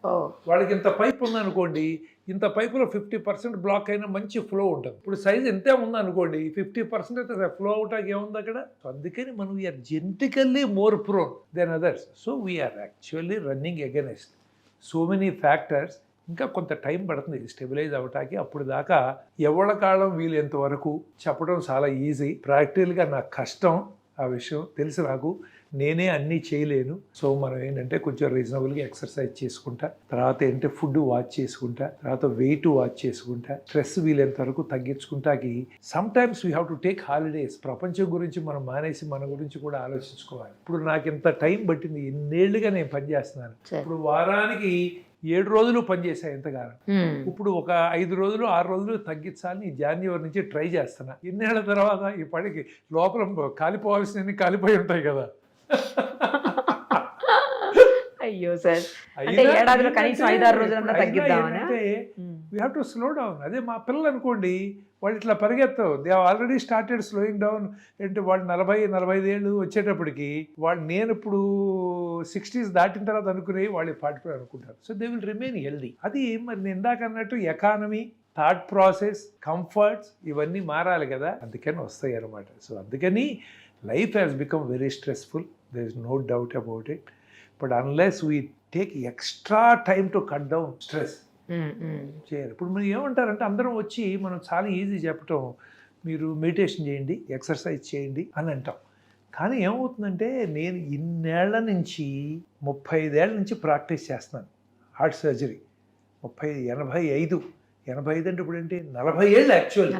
వాళ్ళకి ఇంత పైప్ ఉందనుకోండి, ఇంత పైపులో 50% బ్లాక్ అయినా మంచి ఫ్లో ఉంటుంది. ఇప్పుడు సైజ్ ఎంతే ఉందనుకోండి, 50% అయితే ఫ్లో అవటానికి ఏముంది అక్కడ. సో అందుకని మనం we are genetically more prone than others. So we are actually running against so many factors. ఇంకా కొంత టైం పడుతుంది స్టెబిలైజ్ అవ్వటానికి. అప్పుడు దాకా ఎవరి కాలం వీలైనంత వరకు చెప్పడం చాలా ఈజీ. ప్రాక్టికల్గా నాకు కష్టం, ఆ విషయం తెలుసు నాకు, నేనే అన్నీ చేయలేను. సో మనం ఏంటంటే కొంచెం రీజనబుల్గా ఎక్సర్సైజ్ చేసుకుంటా, తర్వాత ఏంటంటే ఫుడ్ వాచ్ చేసుకుంటా, తర్వాత వెయిట్ వాచ్ చేసుకుంటా, స్ట్రెస్ వీలైనంత వరకు తగ్గించుకుంటాకి sometimes we have to take holidays. ప్రపంచం గురించి మనం మానేసి మన గురించి కూడా ఆలోచించుకోవాలి. ఇప్పుడు నాకు ఇంత టైం పట్టింది, ఎన్నేళ్లుగా నేను పనిచేస్తున్నాను. ఇప్పుడు వారానికి 7 రోజులు పనిచేసాయి ఎంతగానో. ఇప్పుడు ఒక 5 రోజులు 6 రోజులు తగ్గించాలని ఈ జాన్యువరి నుంచి ట్రై చేస్తున్నా. ఇన్నేళ్ల తర్వాత ఈ పడికి లోపల కాలిపోవాల్సినవి కాలిపోయి ఉంటాయి కదా. అయ్యో సార్, అంటే ఏడాదిలో కనీసం 5-6 రోజులన్నా తగ్గిద్దామని. We have to slow down. అదే మా పిల్లలు అనుకోండి, వాళ్ళు ఇట్లా పరిగెత్తవు, they already started slowing down. అంటే వాళ్ళు 40-45 ఏళ్ళు వచ్చేటప్పటికి నేను ఇప్పుడు 60s దాటిన తర్వాత అనుకునే వాళ్ళు 45 అనుకుంటారు. So they will remain healthy. అది మరి నేను ఇందాక అన్నట్టు ఎకానమీ, థాట్ ప్రాసెస్, కంఫర్ట్స్ ఇవన్నీ మారాలి కదా, అందుకని వస్తాయి అన్నమాట. సో అందుకని life has become very stressful, there is no doubt about it. But unless we take extra time to cut down stress చేయాలి. ఇప్పుడు మీరు ఏమంటారంటే అందరం వచ్చి మనం చాలా ఈజీ చెప్పటం, మీరు మెడిటేషన్ చేయండి, ఎక్సర్సైజ్ చేయండి అని అంటాం. కానీ ఏమవుతుందంటే నేను ఇన్నేళ్ల నుంచి 35 ఏళ్ళ నుంచి ప్రాక్టీస్ చేస్తున్నాను హార్ట్ సర్జరీ. 85 అంటే ఇప్పుడు ఏంటి 40 ఏళ్ళు, యాక్చువల్లీ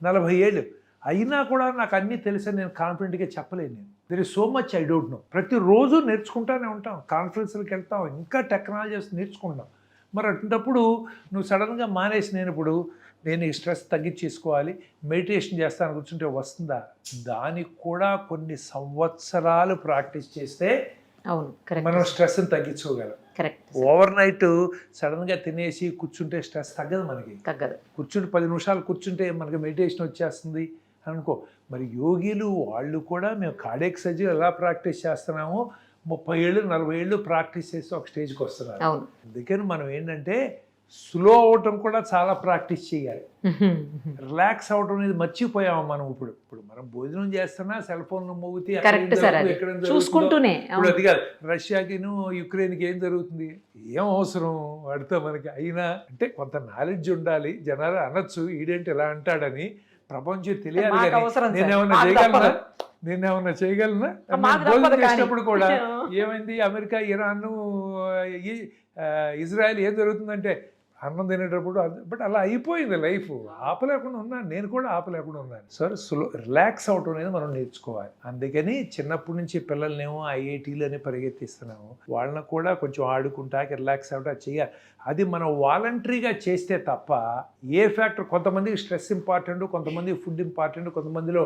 40 ఏళ్ళు అయినా కూడా నాకు అన్నీ తెలుసని నేను కాన్ఫిడెంట్గా చెప్పలేను. నేను there is so much I don't know. ప్రతిరోజు నేర్చుకుంటానే ఉంటాం, కాన్ఫరెన్స్లకు వెళ్తాం, ఇంకా టెక్నాలజీస్ నేర్చుకుంటాం. మరి అటువంటిప్పుడు నువ్వు సడన్గా మానేసి నేను ఈ స్ట్రెస్ తగ్గించేసుకోవాలి, మెడిటేషన్ చేస్తాను కూర్చుంటే వస్తుందా? దానికి కూడా కొన్ని సంవత్సరాలు ప్రాక్టీస్ చేస్తే మనం స్ట్రెస్ని తగ్గించుకోగలం. ఓవర్ నైట్ సడన్గా తినేసి కూర్చుంటే స్ట్రెస్ తగ్గదు, మనకి తగ్గదు. కూర్చుంటే 10 నిమిషాలు కూర్చుంటే మనకి మెడిటేషన్ వచ్చేస్తుంది అనుకో. మరి యోగిలు వాళ్ళు కూడా మేము కార్డియాక్ సర్జరీ ఎలా ప్రాక్టీస్ చేస్తున్నామో 30 ఏళ్ళు 40 ఏళ్ళు ప్రాక్టీస్ చేసి ఒక స్టేజ్కి వస్తున్నారు. అందుకని మనం ఏంటంటే స్లో అవటం కూడా చాలా ప్రాక్టీస్ చేయాలి. రిలాక్స్ అవటం అనేది మర్చిపోయాము మనం. ఇప్పుడు మనం భోజనం చేస్తున్నా సెల్ ఫోన్లు మోగితే చూసుకుంటూనే. ఇప్పుడు అది కాదు, రష్యాకిను యుక్రెయిన్కి ఏం జరుగుతుంది, ఏం అవసరం వాడితో మనకి అయినా. అంటే కొంత నాలెడ్జ్ ఉండాలి, జనాలు అనొచ్చు ఈడేంటి ఇలా అంటాడని, ప్రపంచం తెలియాలి. నేనేమన్నా చేయగలనా? భోజనం చేసినప్పుడు కూడా ఏమైంది, అమెరికా, ఇరాన్, ఇజ్రాయెల్ ఏం జరుగుతుందంటే అన్నం తినేటప్పుడు బట్ అలా అయిపోయింది లైఫ్. ఆపలేకుండా ఉన్నాను, నేను కూడా ఆపలేకుండా ఉన్నాను. సరే రిలాక్స్ అవటం అనేది మనం నేర్చుకోవాలి. అందుకని చిన్నప్పటి నుంచి పిల్లల్నేమో ఐఐటీలు అని పరిగెత్తిస్తున్నాము, వాళ్ళని కూడా కొంచెం ఆడుకుంటాకి రిలాక్స్ అవటం చేయాలి. అది మనం వాలంటరీగా చేస్తే తప్ప ఏ ఫ్యాక్టర్, కొంతమందికి స్ట్రెస్ ఇంపార్టెంట్, కొంతమందికి ఫుడ్ ఇంపార్టెంట్, కొంతమందిలో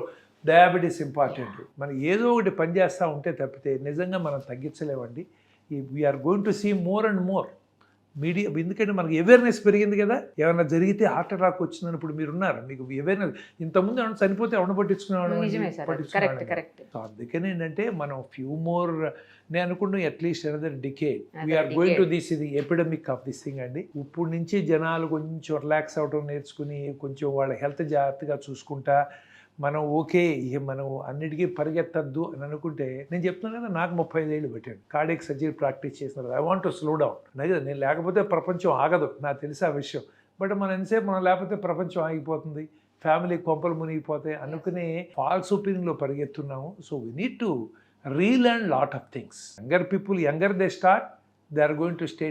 డయాబెటీస్ ఇంపార్టెంట్. మనం ఏదో ఒకటి పని చేస్తూ ఉంటే తప్పితే నిజంగా మనం తగ్గించలేమండి. We're going to see more and more media. ఎందుకంటే మనకి అవేర్నెస్ పెరిగింది కదా, ఏమైనా జరిగితే హార్ట్ అటాక్ వచ్చిందని ఇప్పుడు మీరున్నారు, మీకు అవేర్నెస్. ఇంతకుముందు ఏమైనా చనిపోతే ఎవరిని పట్టించుకునేవాడు. సో అందుకని ఏంటంటే మనం ఫ్యూ మోర్, నేను అనుకుంటున్నాను at least another decade we are going to this, ఇది ఎపిడమిక్ ఆఫ్ దిస్ థింగ్ అండి. ఇప్పుడు నుంచి జనాలు కొంచెం రిలాక్స్ అవడం నేర్చుకుని కొంచెం వాళ్ళ హెల్త్ జాగ్రత్తగా చూసుకుంటా మనం ఓకే, మనం అన్నిటికీ పరిగెత్తద్దు అని అనుకుంటే, నేను చెప్తున్నాను కదా నాకు 35 ఏళ్ళు పెట్టాడు కార్డియాక్ సర్జరీ ప్రాక్టీస్ చేసిన. I want to slow down. నేను లేకపోతే ప్రపంచం ఆగదు, నాకు తెలిసి ఆ విషయం. బట్ మనం ఎంతసేపు మనం లేకపోతే ప్రపంచం ఆగిపోతుంది, ఫ్యామిలీ కొంపలు మునిగిపోతాయి అనుకునే ఫాల్స్ ఒపీనియన్లో పరిగెత్తున్నాము. So we need to relearn lot of things. Younger they start, they are going to stay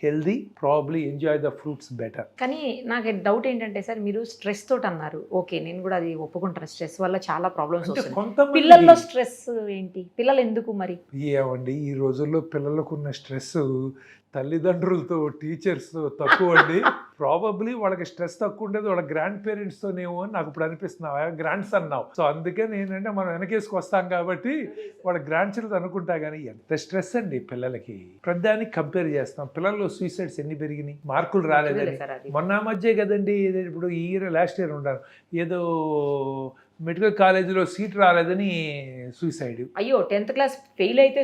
healthy, probably enjoy the fruits better. కానీ నాకు డౌట్ ఏంటంటే సార్, మీరు స్ట్రెస్ తోటి అన్నారు, ఓకే నేను కూడా అది ఒప్పుకుంటాను, స్ట్రెస్ వల్ల చాలా ప్రాబ్లమ్స్ వస్తాయి. పిల్లల్లో స్ట్రెస్ ఏంటి, పిల్లలు ఎందుకు మరి? ఏమండి ఈ రోజుల్లో పిల్లలకు ఉన్న స్ట్రెస్ తల్లిదండ్రులతో, టీచర్స్తో తక్కువ అండి. ప్రాబబ్లీ వాళ్ళకి స్ట్రెస్ తక్కువ ఉండేది వాళ్ళ గ్రాండ్ పేరెంట్స్తోనేమో అని నాకు ఇప్పుడు అనిపిస్తుంది. గ్రాండ్స్ అన్నావు, సో అందుకే ఏంటంటే మనం వెనకేసుకు వస్తాం కాబట్టి వాళ్ళ గ్రాండ్ చిల్డ్రన్ అనుకుంటా. కానీ ఎంత స్ట్రెస్ అండి పిల్లలకి, ప్రతిదానికి కంపేర్ చేస్తాం. పిల్లల్లో సూసైడ్స్ ఎన్ని పెరిగినాయి, మార్కులు రాలేదని. మొన్న మధ్య కదండి, ఇప్పుడు ఈ ఇయర్ లాస్ట్ ఇయర్ ఉంటాను, ఏదో మెడికల్ కాలేజీలో సీట్ రాలేదని సూసైడ్. అయ్యో 10th క్లాస్ ఫెయిల్ అయితే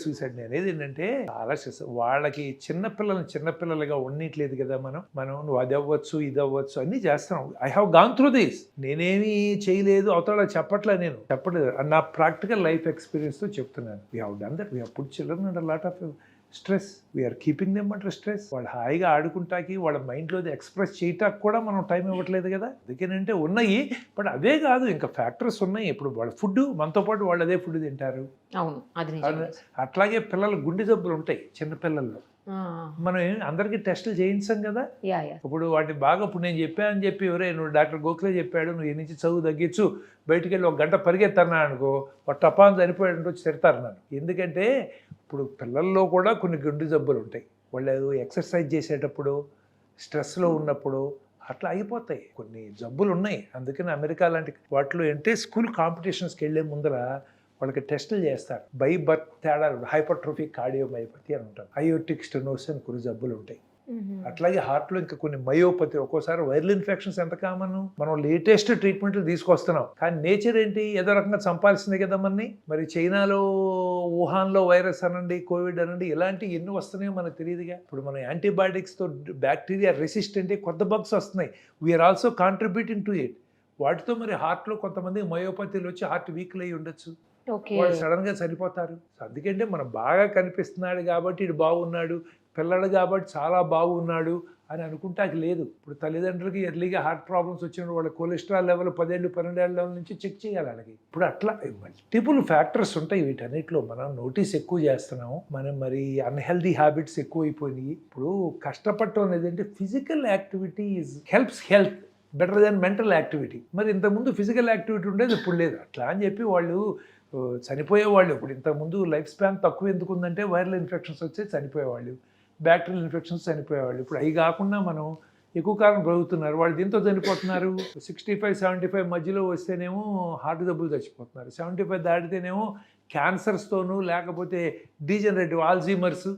సూసైడ్. నేను ఏంటంటే చాలా స్ట్రెస్. వాళ్ళకి చిన్నపిల్లలుగా ఉండట్లేదు కదా మనం నువ్వు అది అవ్వచ్చు ఇది అవ్వచ్చు అన్నీ చేస్తున్నాం. I have gone through this. నేనేమి చేయలేదు అవతల చెప్పట్లేదు, నా ప్రాక్టికల్ లైఫ్ ఎక్స్పీరియన్స్తో చెప్తున్నాను. We have done that. We have put children under lot of stress. We are keeping them under stress. వాళ్ళు హాయిగా ఆడుకుంటాకి, వాళ్ళ మైండ్లో ఎక్స్ప్రెస్ చేయటానికి కూడా మనం టైం ఇవ్వట్లేదు కదా. అందుకేనంటే ఉన్నాయి, బట్ అవే కాదు ఇంకా ఫ్యాక్టర్స్ ఉన్నాయి. ఇప్పుడు వాళ్ళ ఫుడ్, మనతో పాటు వాళ్ళు అదే ఫుడ్ తింటారు. అట్లాగే పిల్లలు గుండె జబ్బులు ఉంటాయి చిన్నపిల్లల్లో. మనం అందరికీ టెస్టులు చేయించాం కదా. ఇప్పుడు వాటిని బాగా, ఇప్పుడు నేను చెప్పానని చెప్పి ఎవరే నువ్వు డాక్టర్ గోఖలే చెప్పాడు, నువ్వు ఈ నుంచి చదువు తగ్గించు, బయటికి వెళ్ళి 1 గంట పరిగెత్తన్నా అనుకో, ఒక టపాన్ చనిపోయాడంటే వచ్చి తిడతారు నన్ను. ఎందుకంటే ఇప్పుడు పిల్లల్లో కూడా కొన్ని గుండె జబ్బులు ఉంటాయి. వాళ్ళు ఎక్సర్సైజ్ చేసేటప్పుడు స్ట్రెస్లో ఉన్నప్పుడు అట్లా అయిపోతాయి. కొన్ని జబ్బులు ఉన్నాయి. అందుకని అమెరికా లాంటి వాటిలో అంటే స్కూల్ కాంపిటీషన్స్కి వెళ్ళే ముందర వాళ్ళకి టెస్టులు చేస్తారు. బై బర్త్ తేడా, హైపర్ట్రోఫిక్ కార్డియోమయోపతి అని ఉంటారు, అయోటిక్ స్టెనోసిస్ అని కొన్ని జబ్బులు ఉంటాయి. అట్లాగే హార్ట్లో ఇంకా కొన్ని మయోపతి, ఒక్కోసారి వైరల్ ఇన్ఫెక్షన్స్ ఎంత కామన్. మనం లేటెస్ట్ ట్రీట్మెంట్లు తీసుకొస్తున్నాం, కానీ నేచర్ ఏంటి, ఏదో రకంగా చంపాల్సిందే కదా మనని. మరి చైనాలో వుహాన్లో వైరస్ అనండి, కోవిడ్ అనండి, ఇలాంటి ఎన్ని వస్తున్నాయో మనకు తెలియదుగా. ఇప్పుడు మనం యాంటీబయాటిక్స్తో బ్యాక్టీరియా రెసిస్టెంట్ కొత్త బగ్స్ వస్తున్నాయి. We are also contributing to it. వాటితో మరి హార్ట్లో కొంతమంది మయోపతిలు వచ్చి హార్ట్ వీక్లు అయి ఉండొచ్చు, వాళ్ళు సడన్ గా చనిపోతారు. అందుకంటే మనం బాగా కనిపిస్తున్నాడు కాబట్టి ఇటు బాగున్నాడు, పిల్లడు కాబట్టి చాలా బాగున్నాడు అని అనుకుంటాక లేదు. ఇప్పుడు తల్లిదండ్రులకి ఎర్లీగా హార్ట్ ప్రాబ్లమ్స్ వచ్చినప్పుడు వాళ్ళ కొలెస్ట్రాల్ లెవెల్ 10 ఏళ్ళు 12 ఏళ్ళ నుంచి చెక్ చేయాలి వాళ్ళకి. ఇప్పుడు అట్లా మల్టిపుల్ ఫ్యాక్టర్స్ ఉంటాయి. వీటన్నిటిలో మనం నోటీస్ ఎక్కువ చేస్తున్నాము. మనం మరి అన్హెల్దీ హ్యాబిట్స్ ఎక్కువ అయిపోయినాయి. ఇప్పుడు కష్టపడటం అనేది అంటే physical activity helps health better than mental activity. మరి ఇంతకుముందు ఫిజికల్ యాక్టివిటీ ఉండేది, ఇప్పుడు లేదు. అట్లా అని చెప్పి వాళ్ళు చనిపోయేవాళ్ళు. ఇప్పుడు ఇంతకుముందు లైఫ్ స్పాన్ తక్కువ ఎందుకు ఉందంటే వైరల్ ఇన్ఫెక్షన్స్ వచ్చి చనిపోయేవాళ్ళు, బ్యాక్టీరియల్ ఇన్ఫెక్షన్స్ చనిపోయేవాళ్ళు. ఇప్పుడు అవి కాకుండా మనం ఎక్కువ కాలం బ్రతుకుతున్నారు. వాళ్ళు దీంతో చనిపోతున్నారు. 65-75 మధ్యలో వస్తేనేమో హార్ట్ జబ్బులు చచ్చిపోతున్నారు. 75 దాటితేనేమో క్యాన్సర్స్తోనూ, లేకపోతే డీజనరేటివ్ ఆల్జీమర్స్,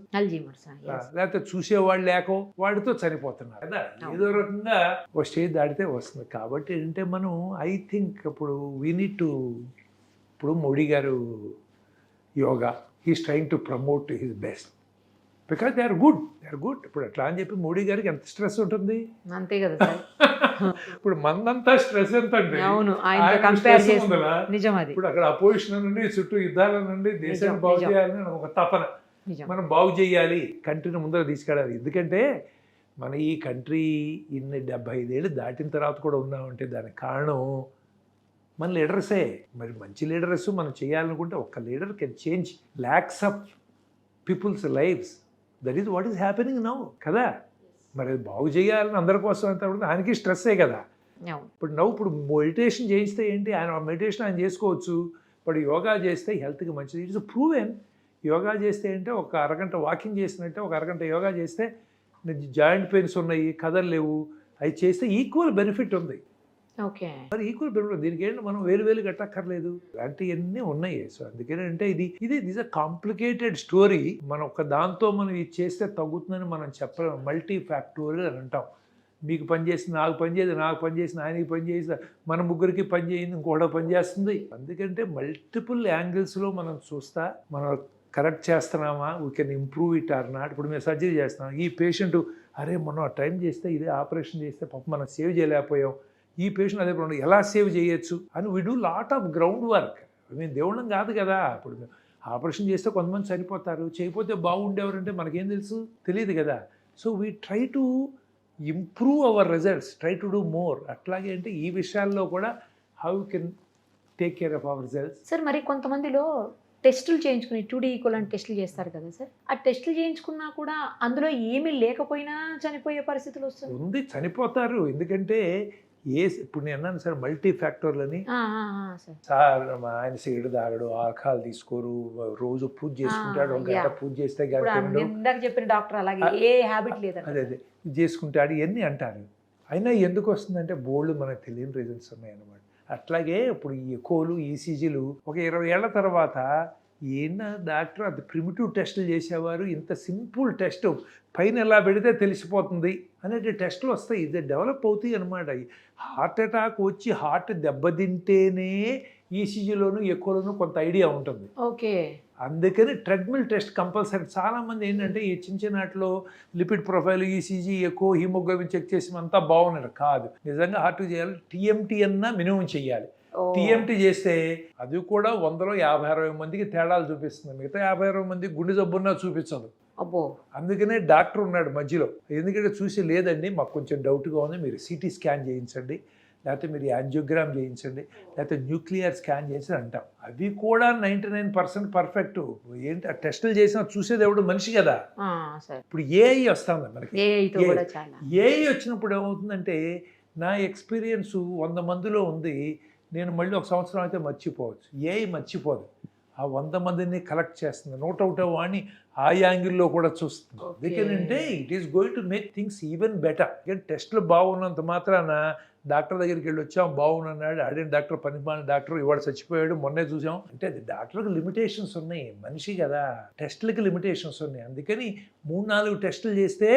లేకపోతే చూసేవాళ్ళు లేకో వాడితో చనిపోతున్నారు కదా. ఏదో రకంగా ఒక స్టేజ్ దాటితే వస్తుంది. కాబట్టి ఏంటంటే మనం ఐ థింక్ ఇప్పుడు వీ నీడ్ టు, ఇప్పుడు మోడీ గారు yoga, he's trying to promote his best because they are good. ఇప్పుడు అట్లా అని చెప్పి మోడీ గారికి ఎంత స్ట్రెస్ ఉంటుంది, అంతే కదా సార్. ఇప్పుడు మందంతా స్ట్రెస్ ఎంత అంటే నిజం. ఇప్పుడు అక్కడ అపోజిషన్ నుండి చుట్టూ యుద్ధాల నుండి దేశాన్ని బాగు చేయాలని ఒక తపన, మనం బాగు చేయాలి, కంట్రీని ముందర తీసుకెళ్ళాలి. ఎందుకంటే మన ఈ కంట్రీ ఇన్ని 75 ఏళ్ళు దాటిన తర్వాత కూడా ఉన్నామంటే దానికి కారణం మన లీడర్సే. మరి మంచి లీడర్స్ మనం చేయాలనుకుంటే ఒక్క leader can change lakhs of peoples lifes. That is what is happening now కదా. మరి బాగు చేయాలని అందరి కోసం అంతా ఆయనకి స్ట్రెస్సే కదా. ఇప్పుడు మెడిటేషన్ చేయిస్తే ఏంటి, ఆయన మెడిటేషన్ ఆయన చేసుకోవచ్చు. ఇప్పుడు యోగా చేస్తే హెల్త్కి మంచిది. It's proven. యోగా చేస్తే అంటే ఒక అరగంట వాకింగ్ చేసినట్టే, ఒక అరగంట యోగా చేస్తే జాయింట్ పెయిన్స్ ఉన్నాయి, కదలలేవు, అవి చేస్తే ఈక్వల్ బెనిఫిట్ ఉంది. ఓకే, మరి ఈక్వల్ బెనిఫిట్. దీనికి ఏంటి మనం వేలు కట్టక్కర్లేదు, అలాంటివన్నీ ఉన్నాయి. సో అందుకేనంటే ఇది అ కాంప్లికేటెడ్ స్టోరీ. మనం ఒక దాంతో మనం ఇది చేస్తే తగ్గుతుందని మనం చెప్పలేము. మల్టీ ఫ్యాక్టోరియల్ అని అంటాం. మీకు పని చేసి నాకు పని చేయదు, నాకు పని చేసిన ఆయనకి పని చేసి మన ముగ్గురికి పని చేయింది, ఇంకోటి పని చేస్తుంది. అందుకంటే మల్టిపుల్ యాంగిల్స్లో మనం చూస్తా మనం కరెక్ట్ చేస్తున్నామా, we can improve it or not. ఇప్పుడు మేము సర్జరీ చేస్తున్నాం, ఈ పేషెంట్ అరే మనం ఆ టైం చేస్తే ఇదే ఆపరేషన్ చేస్తే పాపం మనం సేవ్ చేయలేకపోయాం, ఈ పేషెంట్ అదే ప్రాబ్లం ఎలా సేవ్ చేయొచ్చు అని we do lot of ground work. మేము దేవుళ్ళం కాదు కదా. ఇప్పుడు ఆపరేషన్ చేస్తే కొంతమంది చనిపోతారు, చేయకపోతే బాగుండేవారంటే మనకేం తెలుసు, తెలియదు కదా. So we try to improve our results, try to do more. అట్లాగే అంటే ఈ విషయాల్లో కూడా how you can take care of our results. Sir మరి కొంతమందిలో టెస్టులు చేయించుకుని 2D ఈక్వలెంట్ టెస్టులు చేస్తారు కదా సార్, ఆ టెస్టులు చేయించుకున్నా కూడా అందులో ఏమీ లేకపోయినా చనిపోయే పరిస్థితులు వస్తుంది. చనిపోతారు. ఎందుకంటే ఇప్పుడు నేను అన్నాను సార్ మల్టీ ఫ్యాక్టర్లని. సార్ ఆయన సిగరెట్ తాగడు, ఆల్కహాల్ తీసుకోరు, రోజు పూజ చేసుకుంటాడు, ఒక గంట పూజ చేస్తే చెప్పిన డాక్టర్ అలాగే ఏ హ్యాబిట్ లేదు, అదే చేసుకుంటాడు, ఇవన్నీ అంటారు. అయినా ఎందుకు వస్తుందంటే బోల్డ్ మనకు తెలియని రీజన్స్ ఉన్నాయన్నమాట. అట్లాగే ఇప్పుడు ఈ ఎకోలు, ఈసీజీలు ఒక 20 ఏళ్ల తర్వాత ఏనా డాక్టర్ అది ప్రిమిటివ్ టెస్టులు చేసేవారు, ఇంత సింపుల్ టెస్ట్ పైన ఎలా పెడితే తెలిసిపోతుంది అనేది టెస్టులు వస్తాయి. ఇది డెవలప్ అవుతాయి అనమాట. హార్ట్ అటాక్ వచ్చి హార్ట్ దెబ్బతింటేనే ఈసీజీలోను ఎక్కువలోనూ కొంత ఐడియా ఉంటుంది. ఓకే, అందుకని ట్రెడ్మిల్ టెస్ట్ కంపల్సరీ. చాలామంది ఏంటంటే ఈ చిన్న వాటిలో లిపిడ్ ప్రొఫైల్, ఈసీజీ, ఎక్కువ హీమోగ్లోబిన్ చెక్ చేసి అంతా బాగున్నారు కాదు. నిజంగా హార్ట్ చేయాలి, టీఎంటీ అన్నా మినిమం చెయ్యాలి. టీఎంటీ చేస్తే అది కూడా 100లో 50-60 మందికి తేడాలు చూపిస్తుంది. మిగతా 50-60 మందికి గుండె జబ్బున్నా చూపించదు. అందుకనే డాక్టర్ ఉన్నాడు మధ్యలో. ఎందుకంటే చూసి లేదండి మాకు కొంచెం డౌట్గా ఉంది, మీరు సిటీ స్కాన్ చేయించండి, లేకపోతే మీరు యాంజియోగ్రామ్ చేయించండి, లేకపోతే న్యూక్లియర్ స్కాన్ చేసి అంటాం. అవి కూడా 99% పర్ఫెక్ట్. ఏంటి ఆ టెస్టులు చేసినా చూసేది ఎవడు మనిషి కదా. ఇప్పుడు ఏఐ వస్తుంది మనకి. ఏఐ వచ్చినప్పుడు ఏమవుతుందంటే నా ఎక్స్పీరియన్స్ 100 మందిలో ఉంది, నేను మళ్ళీ ఒక సంవత్సరం అయితే మర్చిపోవచ్చు. ఏఐ మర్చిపోదు. ఆ 100 మందిని కలెక్ట్ చేస్తుంది. 101 వాడిని ఆ యాంగిల్లో కూడా చూస్తుంది. Okay. ఎందుకంటే it is going to make things even better. టెస్ట్లు బాగున్నంత మాత్రాన డాక్టర్ దగ్గరికి వెళ్ళి వచ్చాం బాగున్నాడు, అడిగిన డాక్టర్ పనిమాలిన డాక్టర్ ఇవాళ చచ్చిపోయాడు మొన్నే చూసాం అంటే అది డాక్టర్కి లిమిటేషన్స్ ఉన్నాయి, మనిషి కదా, టెస్ట్లకి లిమిటేషన్స్ ఉన్నాయి. అందుకని 3-4 టెస్టులు చేస్తే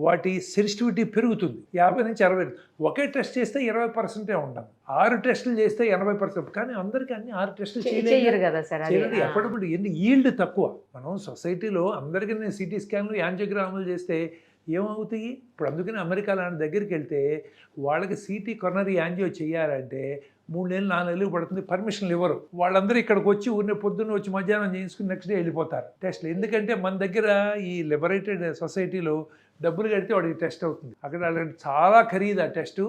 వాటి సెన్సిటివిటీ పెరుగుతుంది 50 నుంచి 60. ఒకే టెస్ట్ చేస్తే 20% ఉంటాం, 6 టెస్టులు చేస్తే 80%. కానీ అందరికీ అన్ని 6 టెస్టులు చెయ్యరు కదా సార్ అది. చేయండి. ఎప్పటికప్పుడు ఈల్డ్ తక్కువ. మనం సొసైటీలో అందరికీ సిటీ స్కాన్లు యాంజియోగ్రాములు చేస్తే ఏమవుతాయి? ఇప్పుడు అందుకని అమెరికా లాంటి దగ్గరికి వెళ్తే వాళ్ళకి సిటీ కొనరీ యాంజియో చేయాలంటే 3 నెలలు 4 నెలలు పడుతుంది, పర్మిషన్లు ఇవ్వరు. వాళ్ళందరూ ఇక్కడికి వచ్చి ఊరిని పొద్దున్న వచ్చి మధ్యాహ్నం చేయించుకుని నెక్స్ట్ డే వెళ్ళిపోతారు టెస్ట్లు. ఎందుకంటే మన దగ్గర ఈ లిబరేటెడ్ సొసైటీలో డబ్బులు కడితే వాడికి టెస్ట్ అవుతుంది. అక్కడ వాళ్ళకి చాలా ఖరీదు ఆ టెస్టు.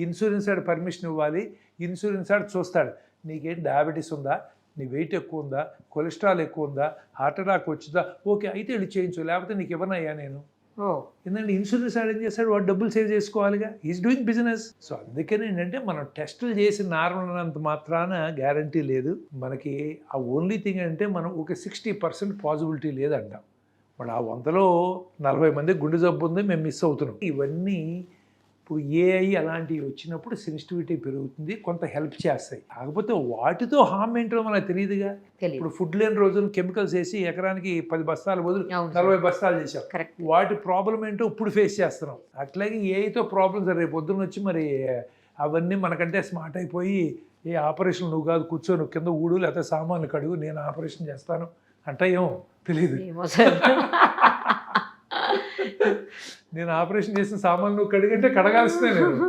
ఇన్సూరెన్స్ ఆడు పర్మిషన్ ఇవ్వాలి, ఇన్సూరెన్స్ ఆడు చూస్తాడు నీకేం డయాబెటీస్ ఉందా, నీ వెయిట్ ఎక్కువ ఉందా, కొలెస్ట్రాల్ ఎక్కువ ఉందా, హార్ట్ అటాక్ వచ్చిందా, ఓకే అయితే వెళ్ళి చేయించు, లేకపోతే నీకు ఇవ్వనయ్యా నేను. ఎందుకంటే ఇన్సూరెన్స్ ఆడు ఏం చేస్తాడు, వాడు డబ్బులు సేవ్ చేసుకోవాలిగా, ఈజ్ డూయింగ్ బిజినెస్. సో అందుకని ఏంటంటే మనం టెస్టులు చేసి నార్మల్ అన్నంత మాత్రాన గ్యారంటీ లేదు మనకి. ఆ ఓన్లీ థింగ్ అంటే మనం ఒక 60% పాసిబిలిటీ లేదంటాం. మరి ఆ 100లో 40 మంది గుండె జబ్బు ఉంది, మేము మిస్ అవుతున్నాం. ఇవన్నీ ఇప్పుడు ఏఐ అలాంటివి వచ్చినప్పుడు సెన్సిటివిటీ పెరుగుతుంది, కొంత హెల్ప్ చేస్తాయి. కాకపోతే వాటితో హామ్ ఏంటో మనకు తెలియదుగా. ఇప్పుడు ఫుడ్ లేని రోజులు కెమికల్స్ వేసి ఎకరానికి 10 బస్తాలు బదులు 40 బస్తాలు చేసాం. వాటి ప్రాబ్లం ఏంటో ఇప్పుడు ఫేస్ చేస్తున్నాం. అట్లాగే ఏఐతో ప్రాబ్లమ్స్ రేపు పొద్దున్న వచ్చి మరి అవన్నీ మనకంటే స్మార్ట్ అయిపోయి ఏ ఆపరేషన్ నువ్వు కాదు కూర్చొని కింద ఊడు లేకపోతే సామాన్లు కడుగు నేను ఆపరేషన్ చేస్తాను అంటే ఏమో తెలియదు. నేను ఆపరేషన్ చేసిన సామాన్లు నువ్వు కడిగంటే కడగాల్సిందే నేను.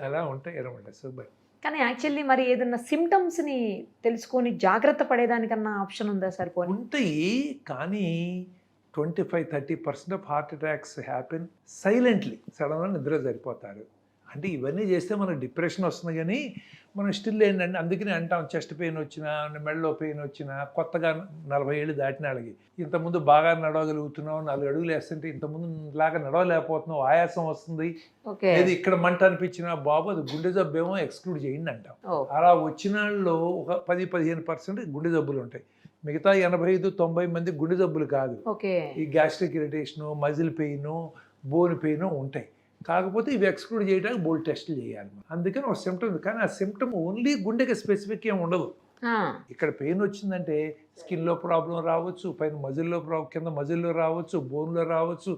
అలా ఉంటాయి అనమాట. సో బై కానీ యాక్చువల్లీ మరి ఏదన్నా సిమ్టమ్స్ని తెలుసుకొని జాగ్రత్త పడేదానికన్నా ఆప్షన్ ఉందా సార్? ఉంటాయి, కానీ 25-30% of heart attacks happen silently. సడన్గా నిద్ర సరిపోతారు. అంటే ఇవన్నీ చేస్తే మనకు డిప్రెషన్ వస్తుంది, కానీ మనం స్టిల్ ఏంటంటే అందుకని అంటాం చెస్ట్ పెయిన్ వచ్చినా మెడలో పెయిన్ వచ్చినా కొత్తగా 40 ఏళ్ళు దాటిన వాళ్ళకి ఇంతకుముందు బాగా నడవగలుగుతున్నావు, 4 అడుగులు వేస్తుంటే ఇంతకుముందు లాగా నడవలేకపోతున్నావు, ఆయాసం వస్తుంది, లేదు ఇక్కడ మంట అనిపించినా బాబు అది గుండె జబ్బు ఏమో ఎక్స్క్లూడ్ చేయండి అంటాం. అలా వచ్చిన వాళ్ళలో ఒక 10-15% గుండె జబ్బులు ఉంటాయి. మిగతా 85-90 మంది గుండె జబ్బులు కాదు. ఈ gastric irritation, muscle pain, bone pain ఉంటాయి. కాకపోతే ఇవి ఎక్స్క్లూడ్ చేయడానికి బోల్డ్ టెస్టులు చేయాలి. అందుకని ఒక సిమ్టమ్ ఉంది, కానీ ఆ సిమ్టమ్ ఓన్లీ గుండెకి స్పెసిఫిక్ ఏమి ఉండదు. ఇక్కడ పెయిన్ వచ్చిందంటే స్కిన్లో ప్రాబ్లం రావచ్చు, పైన మజిల్లో కింద మజిల్లో రావచ్చు, బోన్లో రావచ్చు,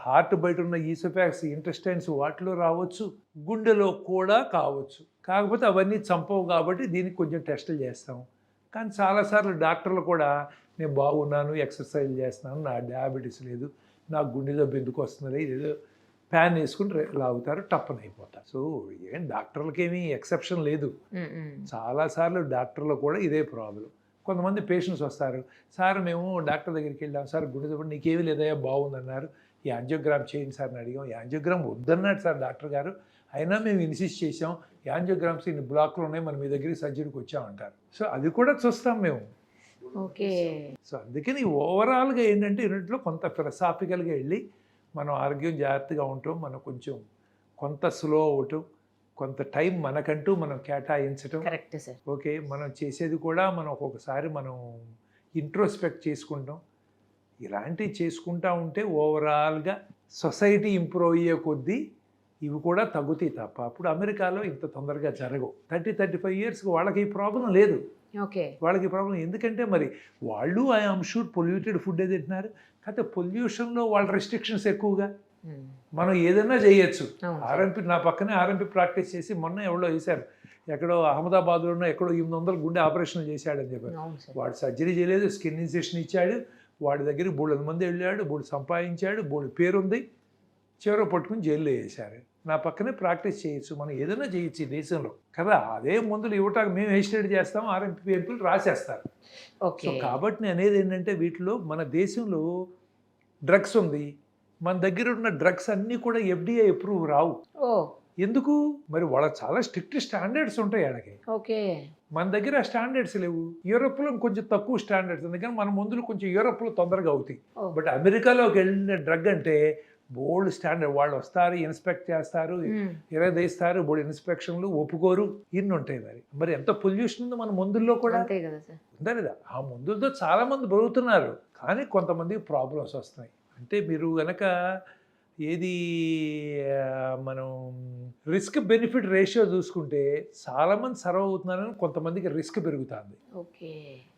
హార్ట్ బయట ఉన్న ఈసోఫాక్స్ ఇంటెస్టైన్స్ వాటిలో రావచ్చు, గుండెలో కూడా కావచ్చు. కాకపోతే అవన్నీ చంపవు కాబట్టి దీనికి కొంచెం టెస్టులు చేస్తాం. కానీ చాలాసార్లు డాక్టర్లు కూడా నేను బాగున్నాను, ఎక్సర్సైజ్ చేస్తున్నాను, నా డయాబెటీస్ లేదు, నాకు గుండె జబ్బు ఎందుకు వస్తుంది, ఏదో ప్యాన్ వేసుకుని లాగుతారు, టప్పని అయిపోతారు. సో ఏం డాక్టర్లకి ఏమీ ఎక్సెప్షన్ లేదు. చాలాసార్లు డాక్టర్లు కూడా ఇదే ప్రాబ్లం. కొంతమంది పేషెంట్స్ వస్తారు, సార్ మేము డాక్టర్ దగ్గరికి వెళ్ళాం సార్, గుండె జబ్బు నీకేమీ లేదయ్యా బాగుందన్నారు, ఈ యాంజియోగ్రామ్ చేయండి సార్ అని అడిగాం. యాంజియోగ్రామ్ వద్దన్నాడు సార్ డాక్టర్ గారు, అయినా మేము ఇన్సిస్ట్ చేసాం, యాంజియోగ్రామ్స్ ఇన్ని బ్లాక్లు ఉన్నాయి, మనం మీ దగ్గరికి సర్జరీకి వచ్చామంటారు. సో అది కూడా చూస్తాం మేము. సో అందుకని ఓవరాల్గా ఏంటంటే యూనిట్లో కొంత ఫిలసాఫికల్గా వెళ్ళి మనం ఆరోగ్యం జాగ్రత్తగా ఉంటాం, మనం కొంచెం కొంత స్లో అవటం, కొంత టైం మనకంటూ మనం కేటాయించటం. ఓకే, మనం చేసేది కూడా మనం ఒక్కొక్కసారి మనం ఇంట్రోస్పెక్ట్ చేసుకుంటాం. ఇలాంటివి చేసుకుంటూ ఉంటే ఓవరాల్గా సొసైటీ ఇంప్రూవ్ అయ్యే కొద్దీ ఇవి కూడా తగ్గుతాయి తప్ప అప్పుడు అమెరికాలో ఇంత తొందరగా జరగవు. 30-35 ఇయర్స్కి వాళ్ళకి ఈ ప్రాబ్లం లేదు. వాళ్ళకి ప్రాబ్లం ఎందుకంటే మరి వాళ్ళు ఐఎమ్ షూర్ పొల్యూటెడ్ ఫుడ్ తింటున్నారు, కాకపోతే పొల్యూషన్లో వాళ్ళ రెస్ట్రిక్షన్స్ ఎక్కువగా. మనం ఏదైనా చేయొచ్చు. ఆర్ఎంపీ నా పక్కనే ఆర్ఎంపీ ప్రాక్టీస్ చేసి మొన్న ఎవరో వేశారు, ఎక్కడో అహ్మదాబాద్లోనో ఎక్కడో 800 గుండె ఆపరేషన్ చేశాడని చెప్పారు. వాడు సర్జరీ చేయలేదు, స్కిన్ ఇన్జెక్షన్ ఇచ్చాడు, వాడి దగ్గరికి 300 మంది వెళ్ళాడు, 3 సంపాదించాడు, 3 పేరుంది, చివర పట్టుకుని జైల్లో వేశారు. నా పక్కనే ప్రాక్టీస్ చేయొచ్చు, మనం ఏదైనా చేయొచ్చు ఈ దేశంలో కదా. అదే మందులు ఇవ్వటానికి మేము ఎస్టేట్ చేస్తాం, ఆర్ఎంపీ ఎంపీలు రాసేస్తారు. సో కాబట్టి నేను అనేది ఏంటంటే వీటిలో మన దేశంలో డ్రగ్స్ ఉంది, మన దగ్గర ఉన్న డ్రగ్స్ అన్నీ కూడా FDA అప్రూవ్ రావు. ఎందుకు మరి? వాళ్ళకి చాలా స్ట్రిక్ట్ స్టాండర్డ్స్ ఉంటాయి వాళ్ళకి. మన దగ్గర ఆ స్టాండర్డ్స్ లేవు. యూరోప్లో కొంచెం తక్కువ స్టాండర్డ్స్, అందుకని మన మందులు కొంచెం యూరోప్లో తొందరగా అవుతాయి. బట్ అమెరికాలోకి వెళ్ళిన డ్రగ్ అంటే బోల్డ్ స్టాండర్డ్ వాళ్ళు వస్తారు, ఇన్స్పెక్ట్ చేస్తారు, ఇరదీస్తారు, బోల్డ్ ఇన్స్పెక్షన్లు ఒప్పుకోరు, ఇన్ని ఉంటాయి. మరి ఎంత పొల్యూషన్ ఉందో మన మందుల్లో కూడా. అంతే కదా సార్. ఉందా లేదా? ఆ మందులతో చాలా మంది బతుకుతున్నారు, కానీ కొంతమందికి ప్రాబ్లమ్స్ వస్తున్నాయి. అంటే మీరు గనక ఏది మనం రిస్క్ బెనిఫిట్ రేషియో చూసుకుంటే చాలామంది సర్వ్ అవుతున్నారని కొంతమందికి రిస్క్ పెరుగుతుంది. ఓకే.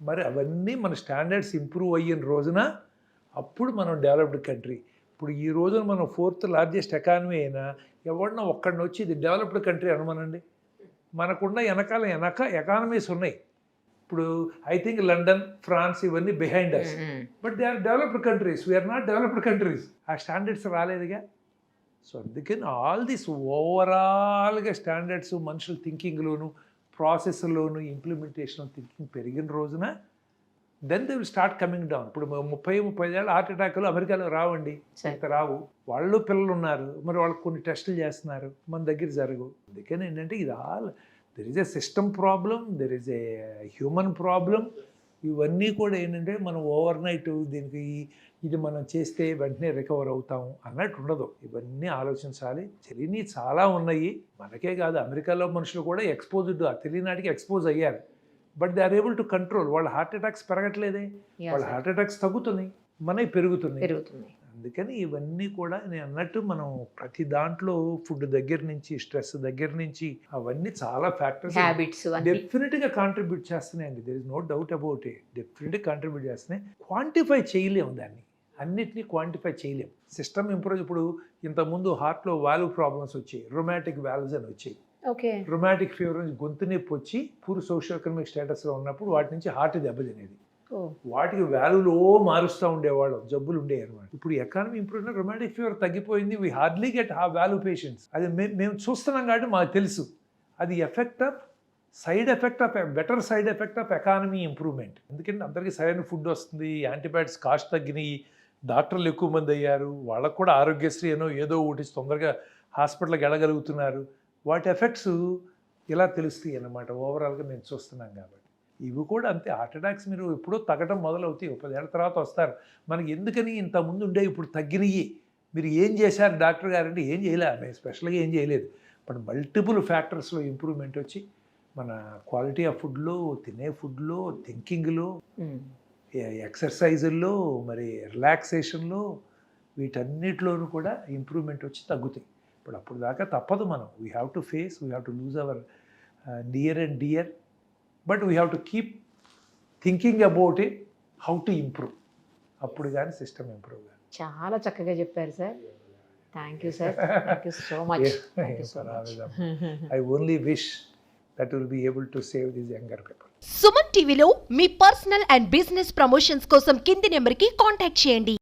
మరి అవన్నీ మన స్టాండర్డ్స్ ఇంప్రూవ్ అయిన రోజున అప్పుడు మనం డెవలప్డ్ కంట్రీ. ఇప్పుడు ఈ రోజున మనం 4th లార్జెస్ట్ ఎకానమీ అయినా ఎవరినో ఒక్కడిని వచ్చి ఇది డెవలప్డ్ కంట్రీ అనమనండి. మనకున్న వెనకాల ఎకానమీస్ ఉన్నాయి. ఇప్పుడు ఐ థింక్ లండన్, ఫ్రాన్స్ ఇవన్నీ behind us, but they are developed countries, we are not developed countries. ఆ స్టాండర్డ్స్ రాలేదుగా. సో అందుకని ఆల్ దిస్ ఓవరాల్గా స్టాండర్డ్స్ మనుషుల థింకింగ్లోను, ప్రాసెస్లోను, ఇంప్లిమెంటేషన్ థింకింగ్ పెరిగిన రోజున then they will start coming down. ఇప్పుడు 30-35 ఏళ్ళ హార్ట్ అటాక్లు అమెరికాలో రావండి, ఇంత రావు. వాళ్ళు పిల్లలు ఉన్నారు, మరి వాళ్ళకి కొన్ని టెస్టులు చేస్తున్నారు, మన దగ్గర జరగవు. అందుకని ఏంటంటే ఇది all there is a system problem, there is a human problem. ఇవన్నీ కూడా ఏంటంటే మనం ఓవర్ నైట్ దీనికి ఇది మనం చేస్తే వెంటనే రికవర్ అవుతాము అన్నట్టు ఉండదు. ఇవన్నీ ఆలోచించాలి. తెలియని చాలా ఉన్నాయి. మనకే కాదు, అమెరికాలో మనుషులు కూడా ఎక్స్పోజ్డ్, తెలియనాటికి ఎక్స్పోజ్ అయ్యారు. But they are able to control. వాళ్ళ హార్ట్ అటాక్స్ పెరగట్లేదే, వాళ్ళ హార్ట్ అటాక్స్ తగ్గుతున్నాయి, మనవి పెరుగుతున్నాయి. అందుకని ఇవన్నీ కూడా నేను అన్నట్టు మనం ప్రతి దాంట్లో ఫుడ్ దగ్గర నుంచి, స్ట్రెస్ దగ్గర నుంచి, అవన్నీ చాలా ఫ్యాక్టర్స్ డెఫినెట్గా కాంట్రిబ్యూట్ చేస్తున్నాయండి. There is no doubt about it. డెఫినెట్గా కాంట్రిబ్యూట్ చేస్తున్నాయి. క్వాంటిఫై చేయలేము దాన్ని, అన్నిటినీ క్వాంటిఫై చేయలేము. System improve. ఇప్పుడు ఇంతకుముందు హార్ట్లో వాల్వ్ ప్రాబ్లమ్స్ వచ్చాయి, రొమాటిక్ వాల్వ్స్ అని వచ్చాయి. రొమాటిక్ ఫీవర్ నుంచి గొంతు నొప్పి వచ్చి పూర్ సోషియో ఎకనామిక్ స్టేటస్లో ఉన్నప్పుడు వాటి నుంచి హార్ట్ దెబ్బతినేది. వాటికి వాల్వ్లో మారుస్తూ ఉండేవాళ్ళు, జబ్బులు ఉండేవి అనమాట. ఇప్పుడు ఎకానమీ ఇంప్రూవ్ అయినా రొమాటిక్ ఫీవర్ తగ్గిపోయింది. వీ హార్డ్లీ గెట్ ఆ వాల్వ్ పేషెంట్స్. అది మేము చూస్తున్నాం కాబట్టి మాకు తెలుసు. అది side effect of better side effect of economy improvement. ఎందుకంటే అందరికీ సరైన ఫుడ్ వస్తుంది, యాంటీబయాటిక్స్ కాస్ట్ తగ్గినాయి, డాక్టర్లు ఎక్కువ మంది అయ్యారు, వాళ్ళకు కూడా ఆరోగ్యశ్రీ ఏదో ఒకటి తొందరగా హాస్పిటల్కి వెళ్ళగలుగుతున్నారు. వాటి ఎఫెక్ట్స్ ఇలా తెలుస్తాయి అన్నమాట. ఓవరాల్గా మేము చూస్తున్నాం కాబట్టి ఇవి కూడా అంతే. హార్ట్ అటాక్స్ మీరు ఎప్పుడో తగ్గడం మొదలవుతాయి, 10 ఏళ్ళ తర్వాత వస్తారు. మనకి ఎందుకని ఇంతకుముందు ఉండే ఇప్పుడు తగ్గినాయి, మీరు ఏం చేశారు డాక్టర్ గారు అంటే ఏం చేయలే, మేము స్పెషల్గా ఏం చేయలేదు. బట్ మల్టిపుల్ ఫ్యాక్టర్స్లో ఇంప్రూవ్మెంట్ వచ్చి మన క్వాలిటీ ఆఫ్ ఫుడ్లో, తినే ఫుడ్లో, థింకింగ్లో, ఎక్సర్సైజుల్లో, మరి రిలాక్సేషన్లో, వీటన్నిటిలోనూ కూడా ఇంప్రూవ్మెంట్ వచ్చి తగ్గుతాయి. అప్పుడు దాకా తప్పదు. మనం we have to face, we have to lose our near and dear, but we have to keep thinking about it, how to improve. అప్పుడు కానీ సిస్టమ్ ఇంప్రూవ్ కాదు. చాలా చక్కగా చెప్పారు sir. Thank you sir, thank you so much. I only wish that will be able to save these younger people. Suman టీవీలో మీ పర్సనల్ అండ్ బిజినెస్ ప్రమోషన్స్ కోసం కింది నెంబర్కి కాంటాక్ట్ చేయండి.